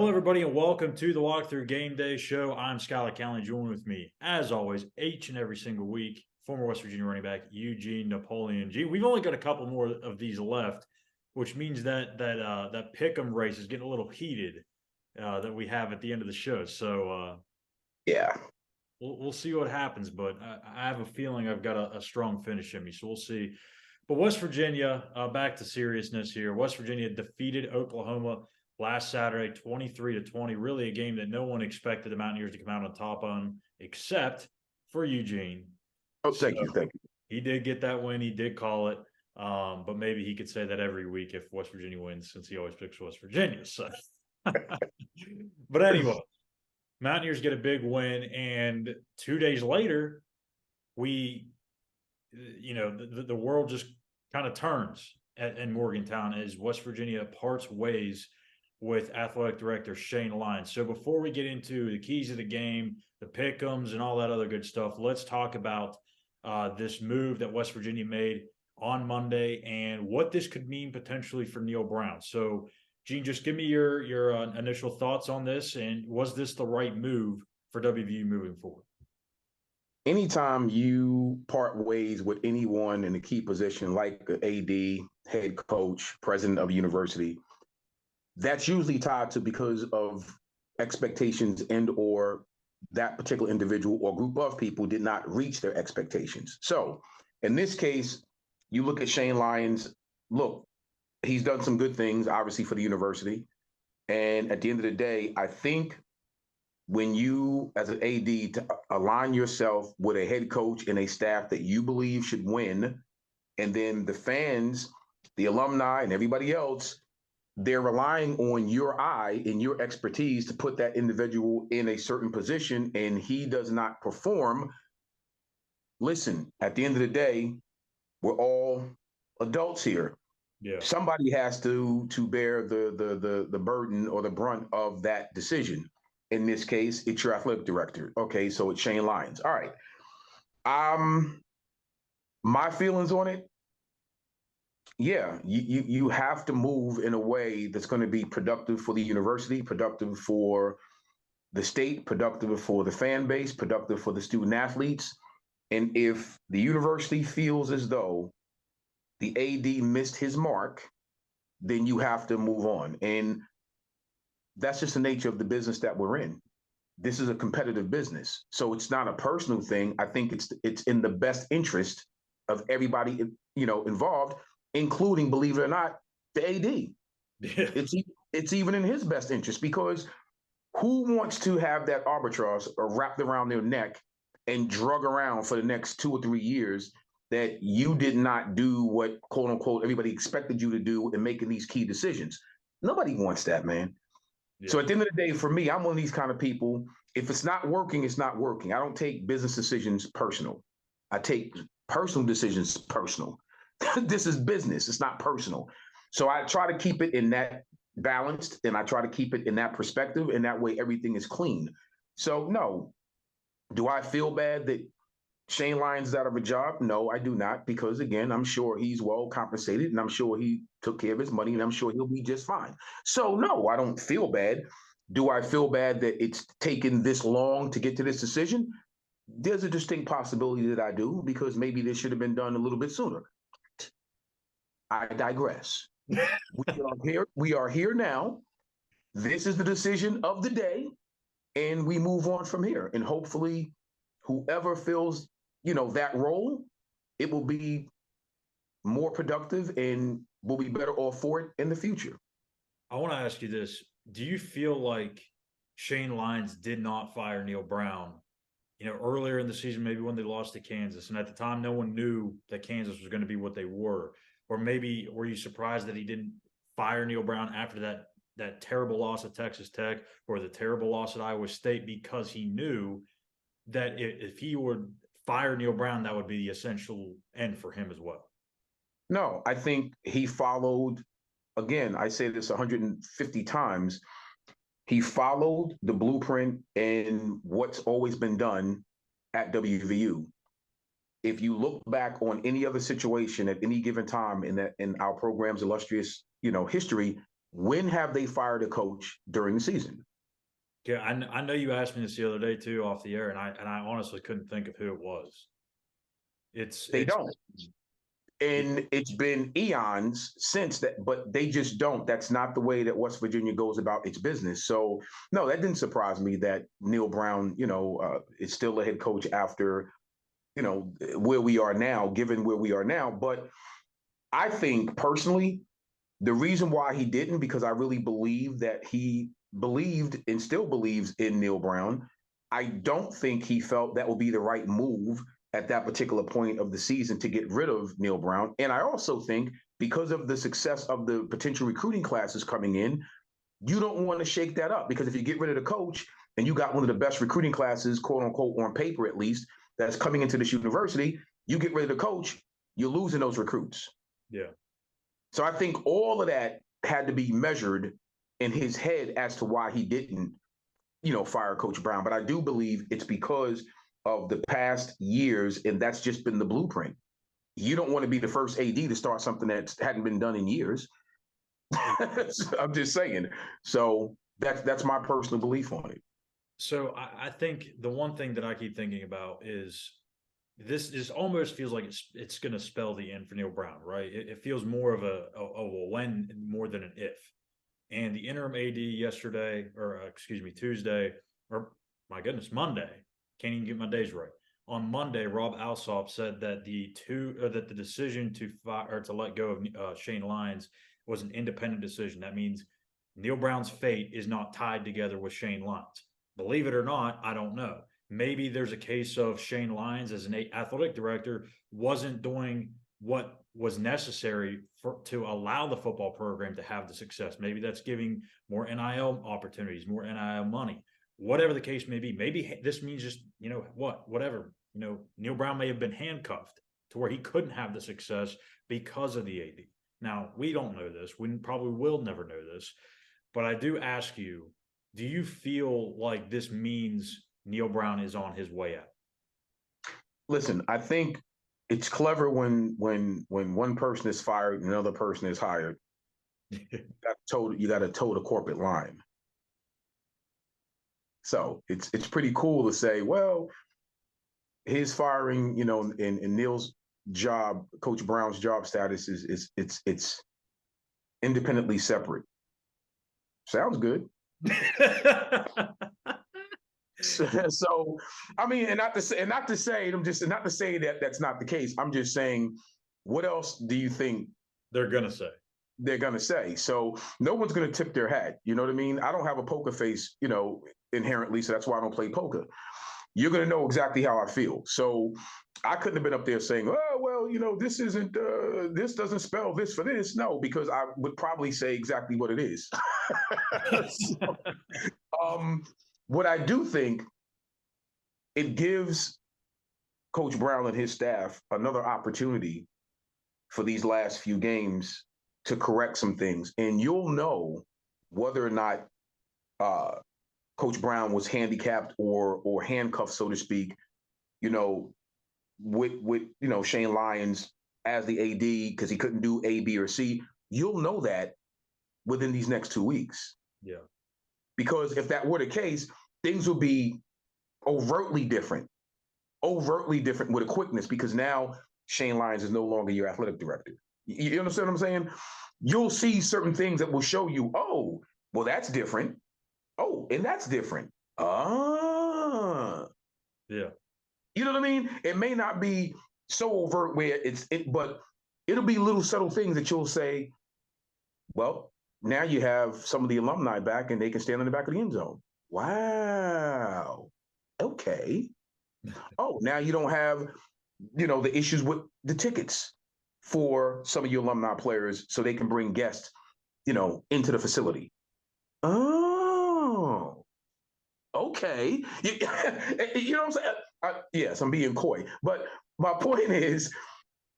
Hello, everybody, and welcome to the Walkthrough Game Day Show. I'm Schuyler. Callihan. Join with me, as always, each and every single week, former West Virginia running back Eugene, Napoleon. We've only got a couple more of these left, which means that pick'em race is getting a little heated that we have at the end of the show. So Yeah. we'll see what happens, but I have a feeling I've got a strong finish in me, so we'll see. But West Virginia, back to seriousness here. West Virginia defeated Oklahoma last Saturday, 23-20. Really a game that no one expected the Mountaineers to come out on top on, except for Eugene. Oh, thank you. He did get that win. He did call it. But maybe he could say that every week if West Virginia wins, since he always picks West Virginia. So, but anyway, Mountaineers get a big win, and 2 days later, the world just kind of turns in Morgantown as West Virginia parts ways with athletic director Shane Lyons. So before we get into the keys of the game, the pick'ems, and all that other good stuff, let's talk about this move that West Virginia made on Monday and what this could mean potentially for Neal Brown. So, Gene, just give me your initial thoughts on this, and was this the right move for WVU moving forward? Anytime you part ways with anyone in a key position like the AD, head coach, president of a university, that's usually tied to because of expectations and or that particular individual or group of people did not reach their expectations. So in this case, you look at Shane Lyons, look, he's done some good things, obviously, for the university. And at the end of the day, I think when you, as an AD, to align yourself with a head coach and a staff that you believe should win, and then the fans, the alumni, and everybody else, they're relying on your eye and your expertise to put that individual in a certain position, and he does not perform. Listen, at the end of the day, we're all adults here. Yeah. Somebody has to bear the burden or the brunt of that decision. In this case, it's your athletic director. Okay, so it's Shane Lyons. All right. My feelings on it, yeah, you have to move in a way that's going to be productive for the university, productive for the state, productive for the fan base, productive for the student athletes. And if the university feels as though the AD missed his mark, then you have to move on. And that's just the nature of the business that we're in. This is a competitive business. So it's not a personal thing. I think it's in the best interest of everybody, involved, including, believe it or not, the AD. Yeah. It's even in his best interest, because who wants to have that arbitrage wrapped around their neck and drug around for the next 2 or 3 years that you did not do what, quote unquote, everybody expected you to do in making these key decisions? Nobody wants that, man. Yeah. So at the end of the day, for me, I'm one of these kind of people. If it's not working, it's not working. I don't take business decisions personal. I take personal decisions personal. This is business. It's not personal. So I try to keep it in that balanced, and I try to keep it in that perspective, and that way everything is clean. So no, do I feel bad that Shane Lyons is out of a job? No, I do not, because again, I'm sure he's well compensated, and I'm sure he took care of his money, and I'm sure he'll be just fine. So no, I don't feel bad. Do I feel bad that it's taken this long to get to this decision? There's a distinct possibility that I do, because maybe this should have been done a little bit sooner. I digress. We are here now. This is the decision of the day, and we move on from here. And hopefully, whoever fills, that role, it will be more productive and will be better off for it in the future. I want to ask you this. Do you feel like Shane Lyons did not fire Neal Brown, earlier in the season, maybe when they lost to Kansas, and at the time no one knew that Kansas was going to be what they were? Or maybe were you surprised that he didn't fire Neal Brown after that terrible loss at Texas Tech or the terrible loss at Iowa State, because he knew that if he would fire Neal Brown, that would be the essential end for him as well? No, I think he followed, again, I say this 150 times, he followed the blueprint and what's always been done at WVU. If you look back on any other situation at any given time in our program's illustrious, history, When have they fired a coach during the season? Yeah, I know you asked me this the other day too off the air, and I honestly couldn't think of who it was. They It's don't. And it's been eons since that, but they just don't. That's not the way that West Virginia goes about its business. So, no, that didn't surprise me that Neil Brown, is still a head coach after, where we are now, given where we are now. But I think personally, the reason why he didn't, because I really believe that he believed and still believes in Neil Brown. I don't think he felt that would be the right move at that particular point of the season to get rid of Neil Brown. And I also think because of the success of the potential recruiting classes coming in, you don't want to shake that up, because if you get rid of the coach and you got one of the best recruiting classes, quote unquote, on paper at least, that's coming into this university, you get rid of the coach, you're losing those recruits. Yeah. So I think all of that had to be measured in his head as to why he didn't, fire Coach Brown. But I do believe it's because of the past years, and that's just been the blueprint. You don't want to be the first AD to start something that hadn't been done in years. I'm just saying. So that's my personal belief on it. So I think the one thing that I keep thinking about is this just almost feels like it's going to spell the end for Neil Brown, right? It feels more of a when more than an if. And the interim AD yesterday, or excuse me, Tuesday, or my goodness, Monday. Can't even get my days right. On Monday, Rob Alsop said that the decision to fire or to let go of Shane Lyons was an independent decision. That means Neil Brown's fate is not tied together with Shane Lyons. Believe it or not, I don't know. Maybe there's a case of Shane Lyons as an athletic director wasn't doing what was necessary to allow the football program to have the success. Maybe that's giving more NIL opportunities, more NIL money, whatever the case may be. Maybe this means just, whatever, Neil Brown may have been handcuffed to where he couldn't have the success because of the AD. Now, we don't know this. We probably will never know this. But I do ask you, do you feel like this means Neil Brown is on his way out? Listen, I think it's clever when one person is fired and another person is hired. You got to toe the corporate line. So it's pretty cool to say, well, his firing, in Neil's job, Coach Brown's job status is it's independently separate. Sounds good. So, I mean, and not to say not to say that that's not the case. I'm just saying, what else do you think they're gonna say? They're gonna say. So no one's gonna tip their hat. You know what I mean? I don't have a poker face, inherently, so that's why I don't play poker. You're gonna know exactly how I feel. So I couldn't have been up there saying, oh, well, this isn't, this doesn't spell this for this. No, because I would probably say exactly what it is. So, what I do think, it gives Coach Brown and his staff another opportunity for these last few games to correct some things. And you'll know whether or not Coach Brown was handicapped or handcuffed, so to speak, with Shane Lyons as the AD because he couldn't do A, B, or C. You'll know that within these next 2 weeks. Yeah. Because if that were the case, things would be overtly different with a quickness, because now Shane Lyons is no longer your athletic director. You understand what I'm saying? You'll see certain things that will show you, oh, well, that's different. Oh, and that's different. Ah. Yeah. You know what I mean? It may not be so overt where but it'll be little subtle things that you'll say, well, now you have some of the alumni back and they can stand in the back of the end zone. Wow. Okay. Oh, now you don't have, the issues with the tickets for some of your alumni players so they can bring guests, into the facility. Oh, okay. You know what I'm saying? Yes, I'm being coy. But my point is,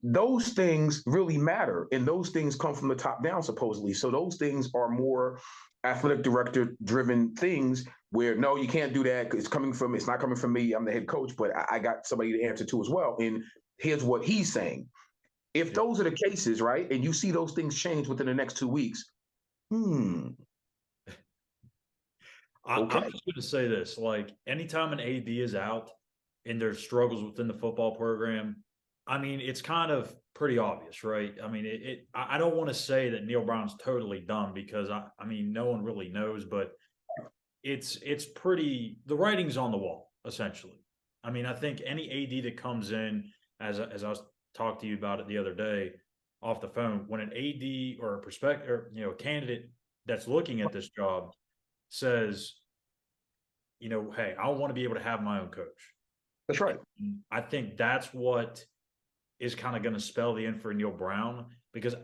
those things really matter, and those things come from the top down, supposedly. So those things are more athletic director driven things where, no, you can't do that. It's not coming from me. I'm the head coach, but I got somebody to answer to as well. And here's what he's saying. If those are the cases, right, and you see those things change within the next 2 weeks, Hmm. I'm Okay. just going to say this: like, anytime an AD is out and there's struggles within the football program, I mean, it's kind of pretty obvious, right? I mean, I don't want to say that Neil Brown's totally done because I mean, no one really knows, but it's pretty. The writing's on the wall, essentially. I mean, I think any AD that comes in, as I was talking to you about it the other day off the phone, when an AD or a prospective, or a candidate that's looking at this job says, hey, I want to be able to have my own coach. That's right. And I think that's what is kind of going to spell the end for Neil Brown, because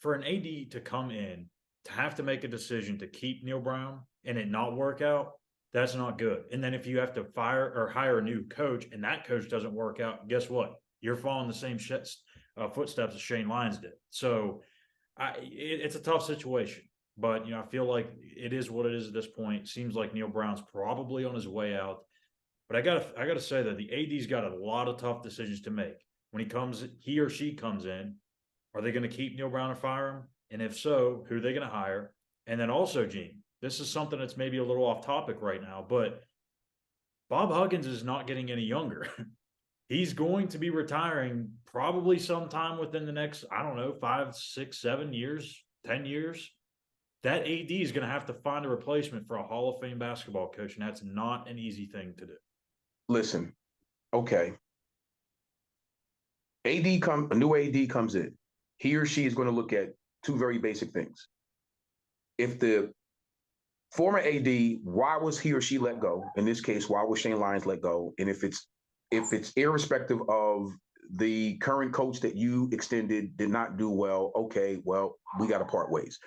for an AD to come in to have to make a decision to keep Neil Brown and it not work out, that's not good. And then if you have to fire or hire a new coach and that coach doesn't work out, guess what? You're following the same footsteps as Shane Lyons did. So it's a tough situation. But I feel like it is what it is at this point. Seems like Neil Brown's probably on his way out. But I gotta say that the AD's got a lot of tough decisions to make. When he or she comes in, are they going to keep Neil Brown or fire him? And if so, who are they going to hire? And then also, Gene, this is something that's maybe a little off topic right now, but Bob Huggins is not getting any younger. He's going to be retiring probably sometime within the next, I don't know, 5, 6, 7 years, 10 years. That AD is going to have to find a replacement for a Hall of Fame basketball coach, and that's not an easy thing to do. Listen, okay. A new AD comes in. He or she is going to look at two very basic things. If the former AD, why was he or she let go? In this case, why was Shane Lyons let go? And if it's irrespective of the current coach that you extended did not do well, okay, well, we got to part ways.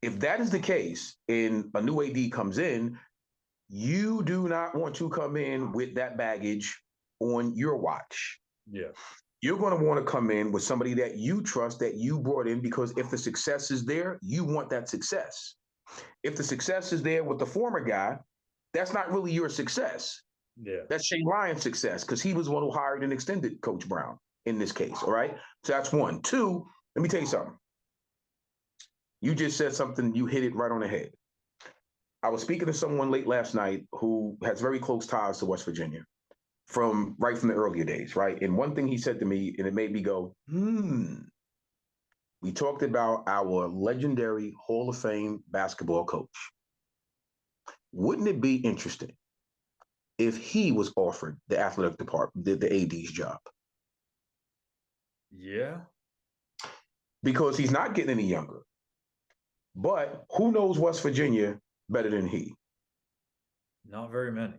If that is the case and a new AD comes in, you do not want to come in with that baggage on your watch. Yeah. You're going to want to come in with somebody that you trust, that you brought in, because if the success is there, you want that success. If the success is there with the former guy, that's not really your success. Yeah. That's Shane Lyons' success because he was the one who hired and extended Coach Brown in this case. All right. So that's one. Two, let me tell you something. You just said something, you hit it right on the head. I was speaking to someone late last night who has very close ties to West Virginia from the earlier days, right? And one thing he said to me, and it made me go, we talked about our legendary Hall of Fame basketball coach. Wouldn't it be interesting if he was offered the athletic department, the AD's job? Yeah. Because he's not getting any younger. But who knows West Virginia better than he? Not very many.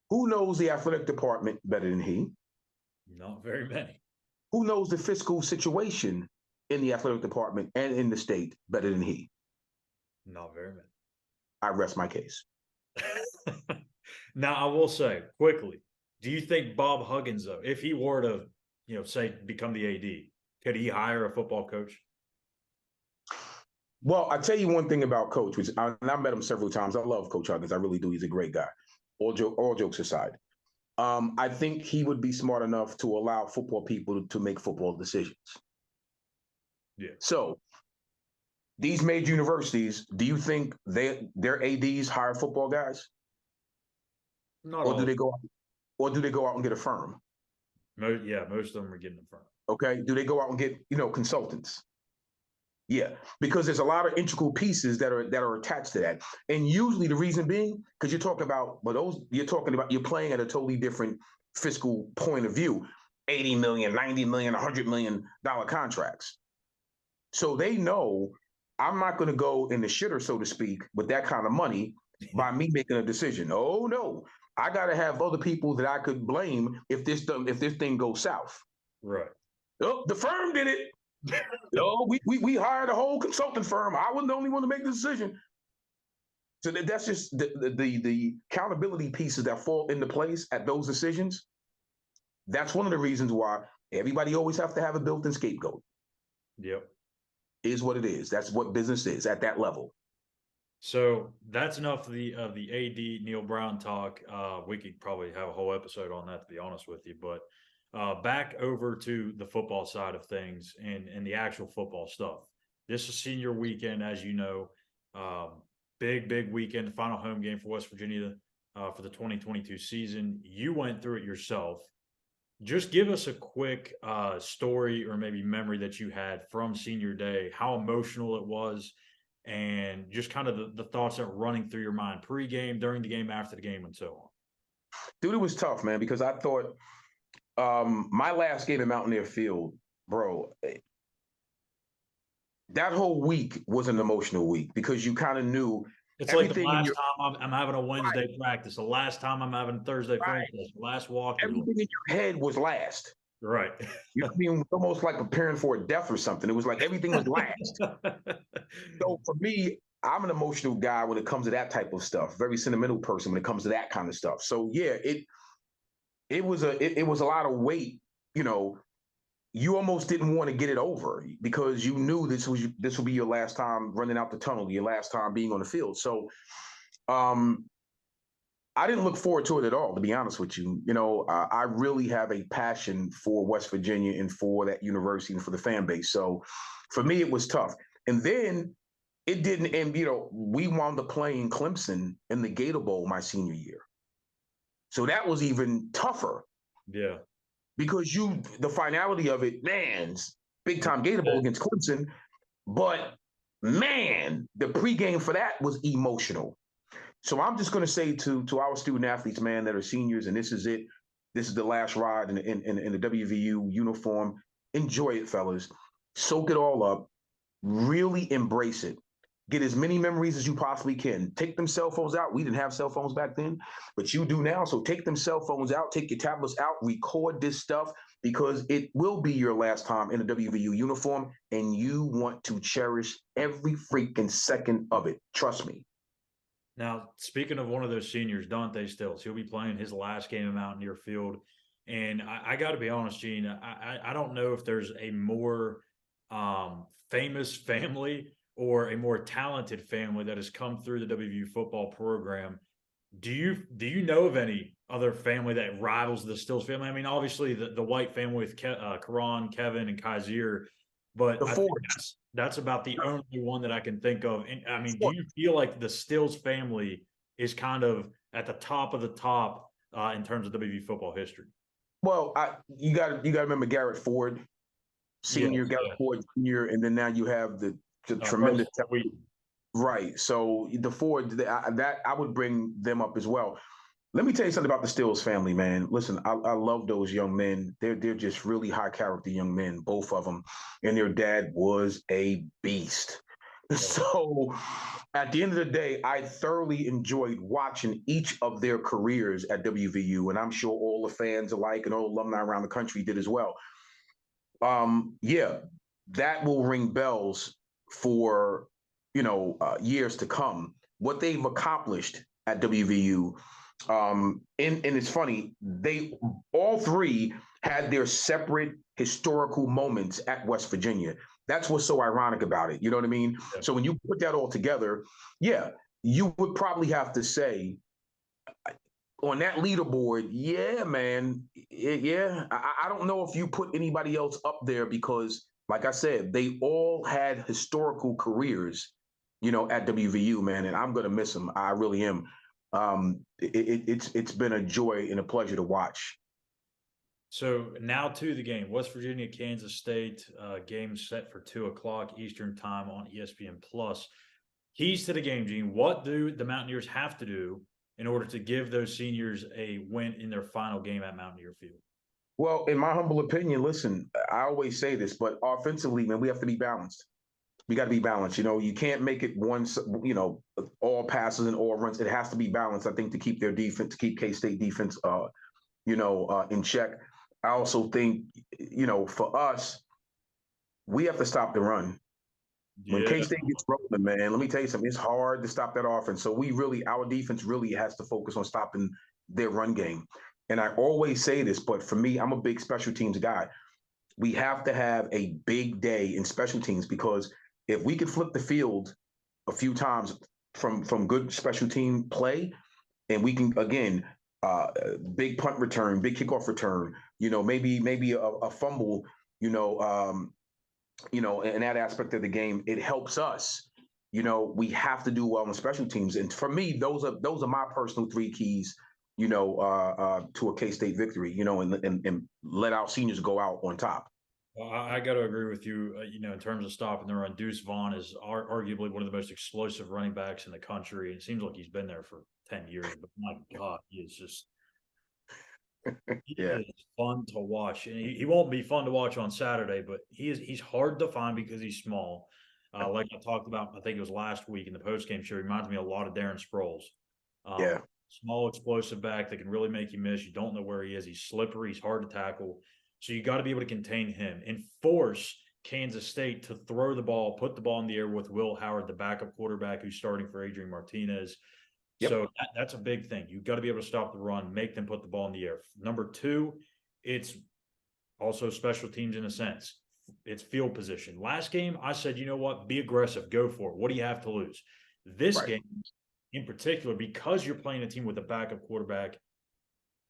Who knows the athletic department better than he? Not very many. Who knows the fiscal situation in the athletic department and in the state better than he? Not very many. I rest my case. Now, I will say quickly, do you think Bob Huggins, though, if he were to, say become the AD, could he hire a football coach? Well, I tell you one thing about Coach, and I've met him several times. I love Coach Huggins. I really do. He's a great guy. All jokes aside, I think he would be smart enough to allow football people to make football decisions. Yeah. So these major universities, do you think their ADs hire football guys? Not or all. do they go out, or do they go out and get a firm? Most of them are getting a firm. Okay. Do they go out and get consultants? Yeah, because there's a lot of integral pieces that are attached to that, and usually the reason being because you're playing at a totally different fiscal point of view. 80 million, 90 million, $100 million contracts. So they know I'm not going to go in the shitter, so to speak, with that kind of money by me making a decision. Oh no, I got to have other people that I could blame if this thing goes south. Right. Oh, the firm did it. We hired a whole consulting firm. I wasn't the only one to make the decision. So that's just the accountability pieces that fall into place at those decisions. That's one of the reasons why everybody always have to have a built-in scapegoat. Yep. Is what it is. That's what business is at that level. So that's enough of the AD Neil Brown talk. We could probably have a whole episode on that, to be honest with you. But back over to the football side of things and the actual football stuff. This is senior weekend, as you know. Um, big weekend, final home game for West Virginia for the 2022 season. You went through it yourself. Just give us a quick story or maybe memory that you had from senior day, how emotional it was, and just kind of the thoughts that were running through your mind pre-game, during the game, after the game, and so on. Dude, it was tough, man, because I thought my last game at Mountaineer Field, bro, that whole week was an emotional week because you kind of knew It's like the everything in last your time I'm having a Wednesday practice, the last time I'm having Thursday film right, test, the last walkthrough. everything in your head was last. Right. You know what I mean? It was almost like preparing for a death or something. It was like everything was last. So for me, I'm an emotional guy when it comes to that type of stuff. Very sentimental person when it comes to that kind of stuff. So yeah, it was a lot of weight. You know, you almost didn't want to get it over because you knew this would be your last time running out the tunnel, your last time being on the field. So um, I didn't look forward to it at all, to be honest with you. You know, I really have a passion for West Virginia and for that university and for the fan base. So for me, it was tough. And then it didn't end, you know, we wound up playing Clemson in the Gator Bowl my senior year. So that was even tougher Yeah. because the finality of it, man, big time Gator Bowl against Clemson. But man, the pregame for that was emotional. So I'm just going to say to our student athletes, man, that are seniors, and this is it. This is the last ride in the WVU uniform. Enjoy it, fellas. Soak it all up. Really embrace it. Get as many memories as you possibly can. Take them cell phones out. We didn't have cell phones back then, but you do now. So take them cell phones out. Take your tablets out. Record this stuff because it will be your last time in a WVU uniform, and you want to cherish every freaking second of it. Trust me. Now, speaking of one of those seniors, Dante Stills, he'll be playing his last game in Mountaineer Field. And I got to be honest, Gene, I don't know if there's a more famous family or a more talented family that has come through the WVU football program. Do you know of any other family that rivals the Stills family? I mean, obviously the White family with Karan, Kevin, and Kaiser, but The I think Forge. that's about the only one that I can think of. And I mean, do you feel like the Stills family is kind of at the top of the top in terms of WVU football history? Well, you got to remember Garrett Ford, Yes, senior, Garrett yes. Ford junior, and then now you have the Bryce tremendous Sweet. right. So the Ford that I would bring them up as well. Let me tell you something about the Stills family, man. Listen, I love those young men. They're just really high character young men, both of them, and their dad was a beast. So at the end of the day, I thoroughly enjoyed watching each of their careers at WVU, and I'm sure all the fans alike and all alumni around the country did as well. Yeah, that will ring bells for years to come. What they've accomplished at WVU, and it's funny, they all three had their separate historical moments at West Virginia. That's what's so ironic about it. You know what I mean? Yeah. So when you put that all together, yeah, you would probably have to say on that leaderboard, yeah, man, yeah. I don't know if you put anybody else up there because, like I said, they all had historical careers, at WVU, man, and I'm gonna miss them. I really am. It's been a joy and a pleasure to watch. So now to the game, West Virginia, Kansas State, game set for 2 o'clock Eastern time on ESPN Plus. Keys to the game, Gene. What do the Mountaineers have to do in order to give those seniors a win in their final game at Mountaineer Field? Well, in my humble opinion, listen, I always say this, but offensively, man, we have to be balanced. We got to be balanced. You can't make it all passes and all runs. It has to be balanced, I think, to keep their defense, to keep K-State defense, in check. I also think, for us, we have to stop the run. When Yeah. K-State gets rolling, man, let me tell you something. It's hard to stop that offense. So our defense really has to focus on stopping their run game. And I always say this, but for me, I'm a big special teams guy. We have to have a big day in special teams because if we could flip the field a few times from good special team play, and we can again big punt return, big kickoff return, maybe a fumble, in that aspect of the game, it helps us. We have to do well on special teams, and for me, those are my personal three keys. To a K-State victory. And let our seniors go out on top. Well, I got to agree with you. In terms of stopping the run, Deuce Vaughn is arguably one of the most explosive running backs in the country. It seems like he's been there for 10 years, but my God, he is just he Yeah. is fun to watch. And he won't be fun to watch on Saturday, but he's hard to find because he's small. Like I talked about, I think it was last week in the postgame show. He reminds me a lot of Darren Sproles. Yeah. Small, explosive back that can really make you miss. You don't know where he is. He's slippery. He's hard to tackle. So you got to be able to contain him and force Kansas State to throw the ball, put the ball in the air with Will Howard, the backup quarterback who's starting for Adrian Martinez. Yep. So that's a big thing. You've got to be able to stop the run, make them put the ball in the air. Number two, it's also special teams in a sense. It's field position. Last game, I said, you know what? Be aggressive. Go for it. What do you have to lose? This game, in particular, because you're playing a team with a backup quarterback,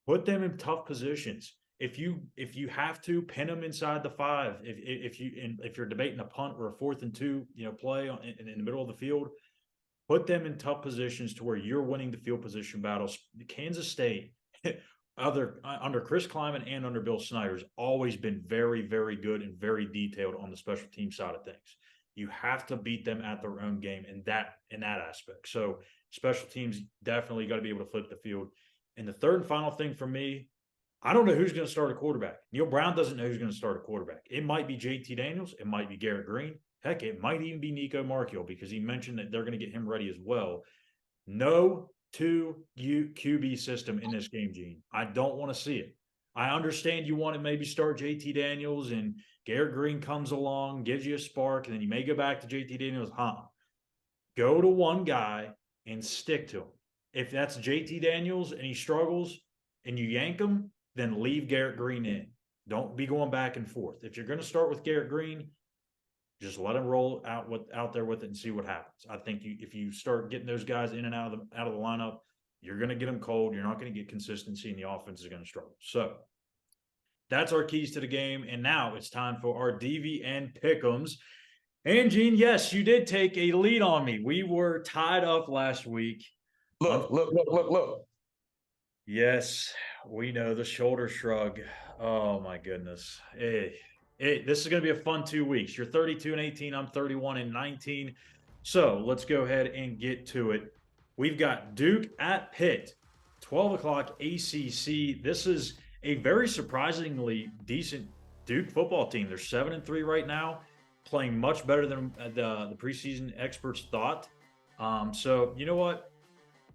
put them in tough positions. If you have to pin them inside the 5, if you're debating a punt or a 4th and 2, play in the middle of the field, put them in tough positions to where you're winning the field position battles. Kansas State, under Chris Kleiman and under Bill Snyder, has always been very, very good and very detailed on the special team side of things. You have to beat them at their own game in that aspect. So special teams definitely got to be able to flip the field. And the third and final thing for me, I don't know who's going to start a quarterback. Neil Brown doesn't know who's going to start a quarterback. It might be JT Daniels. It might be Garrett Green. Heck, it might even be Nico Marchiol because he mentioned that they're going to get him ready as well. No 2 QB system in this game, Gene. I don't want to see it. I understand you want to maybe start JT Daniels and Garrett Green comes along, gives you a spark, and then you may go back to JT Daniels. Go to one guy and stick to him. If that's JT Daniels and he struggles and you yank him, then leave Garrett Green in. Don't be going back and forth. If you're going to start with Garrett Green, just let him roll out there with it and see what happens. I think if you start getting those guys in and out of the lineup, you're going to get them cold. You're not going to get consistency, and the offense is going to struggle. So that's our keys to the game. And now it's time for our DVN pick'ems. And Gene, yes, you did take a lead on me. We were tied up last week. Look. Yes, we know the shoulder shrug. Oh my goodness. This is going to be a fun 2 weeks. You're 32-18. I'm 31-19. So let's go ahead and get to it. We've got Duke at Pitt, 12 o'clock ACC. This is a very surprisingly decent Duke football team. They're 7-3 right now, playing much better than the preseason experts thought. So you know what?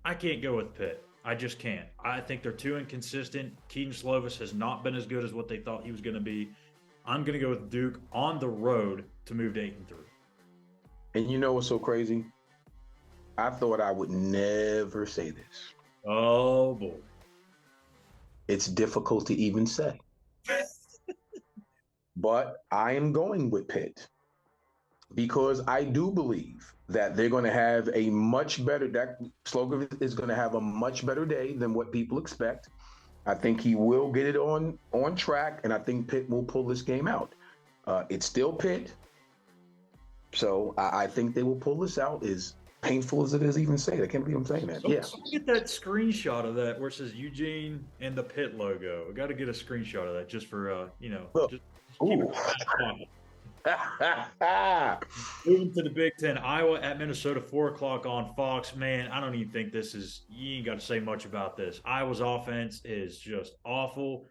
I can't go with Pitt. I just can't. I think they're too inconsistent. Keaton Slovis has not been as good as what they thought he was going to be. I'm going to go with Duke on the road to move to 8-3. And you know what's so crazy? I thought I would never say this. Oh, boy. It's difficult to even say. But I am going with Pitt because I do believe that they're going to have a much better, that Slogan is going to have a much better day than what people expect. I think he will get it on track, and I think Pitt will pull this game out. It's still Pitt, so I think they will pull this out, as painful as it is even saying. I can't believe I'm saying that. So, yeah. So get that screenshot of that where it says Eugene and the Pitt logo. I got to get a screenshot of that just for, just keep it Moving to the Big Ten, Iowa at Minnesota, 4 o'clock on Fox. Man, I don't even think you ain't got to say much about this. Iowa's offense is just awful.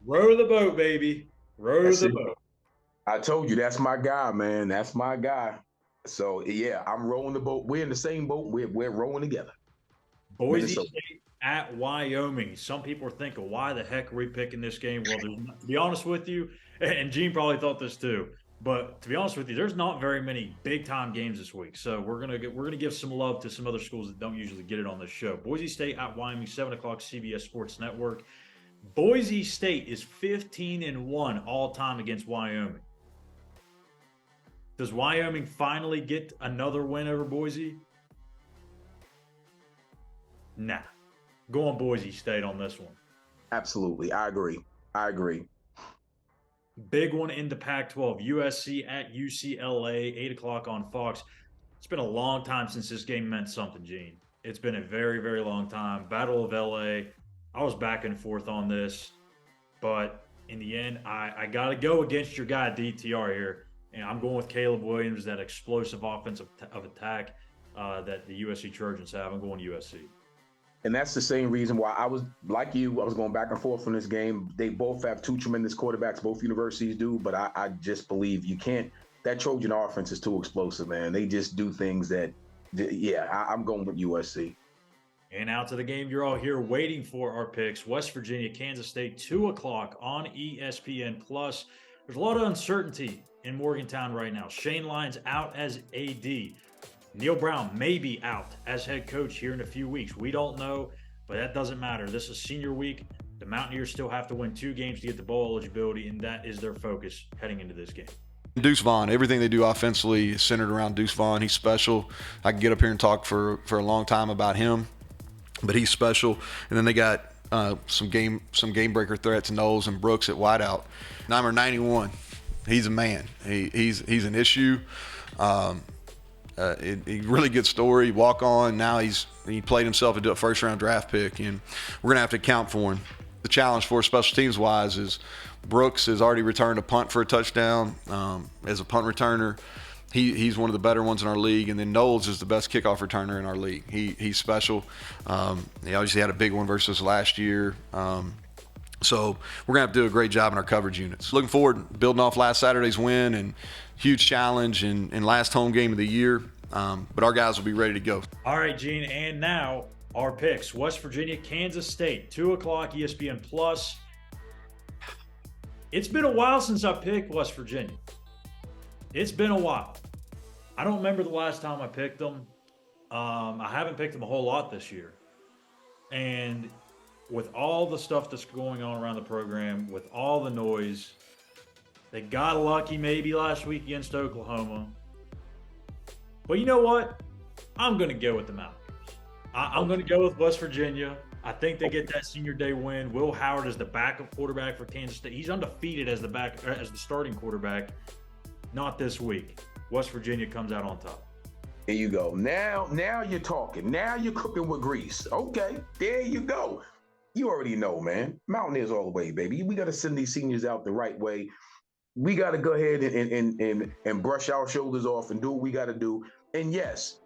Row the boat, baby. Row the boat. I told you, that's my guy, man. That's my guy. So, yeah, I'm rowing the boat. We're in the same boat. We're rowing together. Boise State at Wyoming. Some people are thinking, why the heck are we picking this game? Well, to be honest with you, and Gene probably thought this too, but to be honest with you, there's not very many big-time games this week. So we're gonna give some love to some other schools that don't usually get it on this show. Boise State at Wyoming, 7 o'clock CBS Sports Network. Boise State is 15-1 all time against Wyoming. Does Wyoming finally get another win over Boise? Nah. Go on Boise State on this one. Absolutely. I agree. Big one in the Pac-12, USC at UCLA, 8 o'clock on Fox. It's been a long time since this game meant something, Gene. It's been a very, very long time. Battle of LA. I was back and forth on this, but in the end, I got to go against your guy, DTR, here. And I'm going with Caleb Williams, that explosive offensive attack that the USC Trojans have. I'm going USC. And that's the same reason why I was, like you, I was going back and forth on this game. They both have two tremendous quarterbacks, both universities do, but I just believe you can't, that Trojan offense is too explosive, man. They just do things that, I'm going with USC. And out to the game you're all here waiting for, our picks. West Virginia, Kansas State, 2 o'clock on ESPN+. There's a lot of uncertainty in Morgantown right now. Shane Lyons out as AD. Neil Brown may be out as head coach here in a few weeks. We don't know, but that doesn't matter. This is senior week. The Mountaineers still have to win 2 games to get the bowl eligibility, and that is their focus heading into this game. Deuce Vaughn, everything they do offensively is centered around Deuce Vaughn. He's special. I can get up here and talk for a long time about him, but he's special. And then they got some game breaker threats, Knowles and Brooks at wideout. Number 91, he's a man. He's an issue. A really good story. Walk on. Now he played himself into a first-round draft pick, and we're gonna have to account for him. The challenge for special teams wise is Brooks has already returned a punt for a touchdown as a punt returner. He's one of the better ones in our league, and then Knowles is the best kickoff returner in our league. He's special. He obviously had a big one versus last year. So we're gonna have to do a great job in our coverage units. Looking forward, building off last Saturday's win and huge challenge and last home game of the year. But our guys will be ready to go. All right, Gene, and now our picks. West Virginia, Kansas State, 2 o'clock ESPN+. It's been a while since I picked West Virginia. It's been a while. I don't remember the last time I picked them. I haven't picked them a whole lot this year. And with all the stuff that's going on around the program, with all the noise, they got lucky maybe last week against Oklahoma. But you know what? I'm going to go with the Mountaineers. I'm going to go with West Virginia. I think they get that senior day win. Will Howard is the backup quarterback for Kansas State. He's undefeated as the starting quarterback. Not this week. West Virginia comes out on top. There you go. Now you're talking. Now you're cooking with grease. Okay, there you go. You already know, man. Mountaineers all the way, baby. We got to send these seniors out the right way. We got to go ahead and brush our shoulders off and do what we got to do. And yes,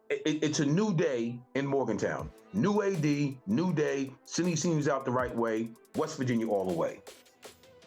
it's a new day in Morgantown. New AD, new day. Send these seniors out the right way. West Virginia all the way.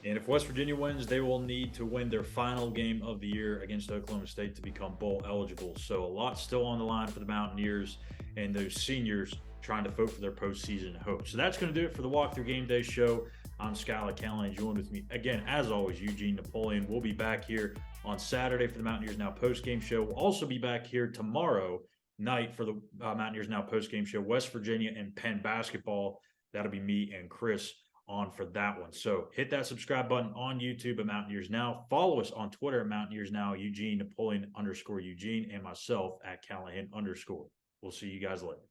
And if West Virginia wins, they will need to win their final game of the year against Oklahoma State to become bowl eligible. So a lot still on the line for the Mountaineers and those seniors trying to vote for their postseason hopes. So that's going to do it for the Walkthrough Game Day show. I'm Schuyler, Callihan, joined with me again, as always, Eugene, Napoleon. We'll be back here on Saturday for the Mountaineers Now post-game show. We'll also be back here tomorrow night for the Mountaineers Now post-game show, West Virginia and Penn basketball. That'll be me and Chris on for that one. So hit that subscribe button on YouTube at Mountaineers Now. Follow us on Twitter at Mountaineers Now, Eugene, Napoleon _ Eugene, and myself at Callihan _. We'll see you guys later.